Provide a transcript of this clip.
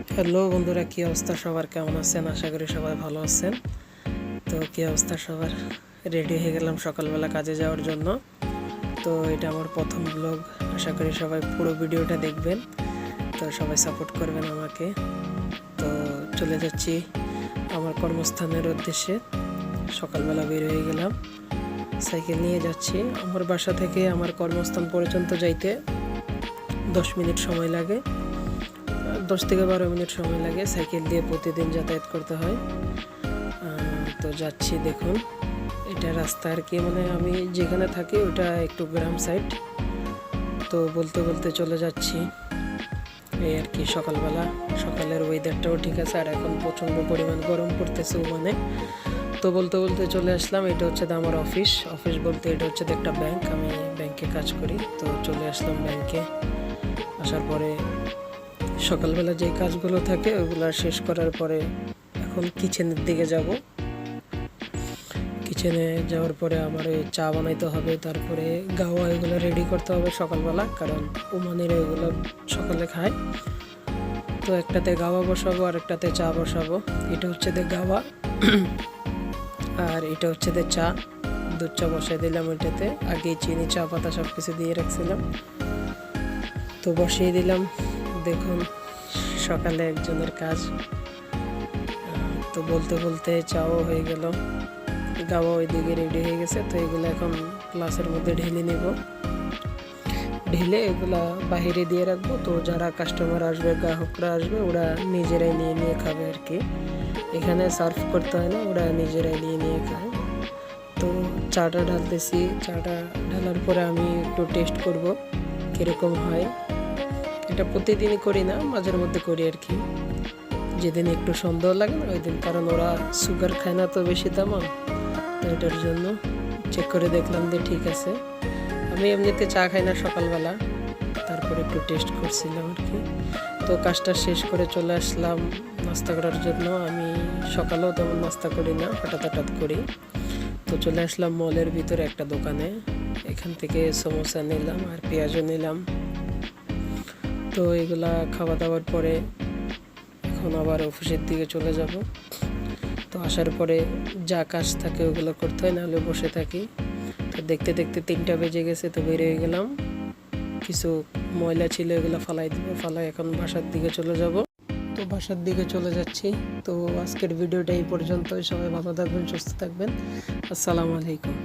Hello বন্ধুরা, কি অবস্থা সবার? কেমন আছেন? আশা করি সবাই ভালো আছেন। তো কি অবস্থা সবার? রেডি হয়ে গেলাম সকালবেলা কাজে যাওয়ার জন্য। তো এটা আমার প্রথম ব্লগ। আশা করি সবাই পুরো ভিডিওটা দেখবেন। তো সবাই সাপোর্ট করবেন আমাকে। তো চলে যাচ্ছি আমার কর্মস্থানের উদ্দেশ্যে। সকালবেলা বের হয়ে গেলাম, সাইকেল নিয়ে যাচ্ছি। আমার বাসা থেকে আমার কর্মস্থান পর্যন্ত যাইতে 10 মিনিট সময় লাগে। 10 থেকে 12 মিনিট সময় লাগে। সাইকেল দিয়ে প্রতিদিন যাতায়াত করতে হয়। তো যাচ্ছি, দেখুন এটা রাস্তা আর কি, মানে আমি যেখানে থাকি ওটা একটু গ্রাম সাইড। তো বলতে বলতে চলে যাচ্ছি এই আর কি। সকালের ওয়েদারটাও ঠিক আছে, আর এখন প্রচণ্ড পরিমাণ গরম পড়তেছে মানে। তো বলতে বলতে চলে আসলাম। এটা হচ্ছে আমার অফিস বলতে এটা হচ্ছে একটা ব্যাংক। আমি ব্যাংকে কাজ করি। তো চলে আসলাম ব্যাংকে। আসার পরে সকালবেলা যে কাজগুলো থাকে ওইগুলো শেষ করার পরে এখন কিচেনের দিকে যাব। কিচেনে যাওয়ার পরে আমার এই চা বানাইতে হবে, তারপরে গাওয়া এগুলো রেডি করতে হবে সকালবেলা, কারণ ওমানিরা এগুলো সকালে খায়। তো একটাতে গাওয়া বসাবো আর একটাতে চা বসাবো। এটা হচ্ছে গাওয়া আর এটা হচ্ছে চা। দুধ চা বসাই দিলাম। ওইটাতে আগে চিনি, চা পাতা সব কিছু দিয়ে রাখছিলাম। তো বসিয়ে দিলাম। দেখুন সকালে একজনের কাজ। তো বলতে বলতে চাও হয়ে গেল, গাওয়া ওইদিকে রেডি হয়ে গেছে। তো এগুলো এখন গ্লাসের মধ্যে ঢেলে নেব। ঢেলে এগুলা বাহিরে দিয়ে রাখবো। তো যারা কাস্টমার আসবে, গ্রাহকরা আসবে, ওরা নিজেরাই নিয়ে নিয়ে খাবে আর কি। এখানে সার্ভ করতে হয় না, ওরা নিজেরাই নিয়ে নিয়ে খায়। তো চাটা ঢালতেছি। চাটা ঢালার পরে আমি একটু টেস্ট করব কীরকম হয়। এটা প্রতিদিনই করি না, মাঝের মধ্যে করি আর কি। যেদিন একটু সন্দেহ লাগে না ওই দিন, কারণ ওরা সুগার খায় না তো বেশি তেমন। তো এটার জন্য চেক করে দেখলাম যে ঠিক আছে। আমি এমনিতে চা খাই না সকালবেলা, তারপরে একটু টেস্ট করছিলাম আর কি। তো কাজটা শেষ করে চলে আসলাম নাস্তা করার জন্য। আমি সকালেও তেমন নাস্তা করি না, হঠাৎ করি। তো চলে আসলাম মলের ভিতরে একটা দোকানে। এখান থেকে সমোসা নিলাম আর পেঁয়াজও নিলাম। তো এগুলা খাওয়া দাওয়ার পরে এখন আবার অফিসের দিকে চলে যাব। তো আসার পরে যা কাজ থাকে ওগুলো করতে হয়, নাহলে বসে থাকি। তো দেখতে দেখতে 3টা বেজে গেছে। তো বেরিয়ে গেলাম। কিছু ময়লা ছিল এগুলো ফালাই দিব। ফালাই এখন বাসার দিকে চলে যাব। তো বাসার দিকে চলে যাচ্ছি। তো আজকের ভিডিওটা এই পর্যন্তই। সবাই ভালো থাকবেন, সুস্থ থাকবেন। আসসালামু আলাইকুম।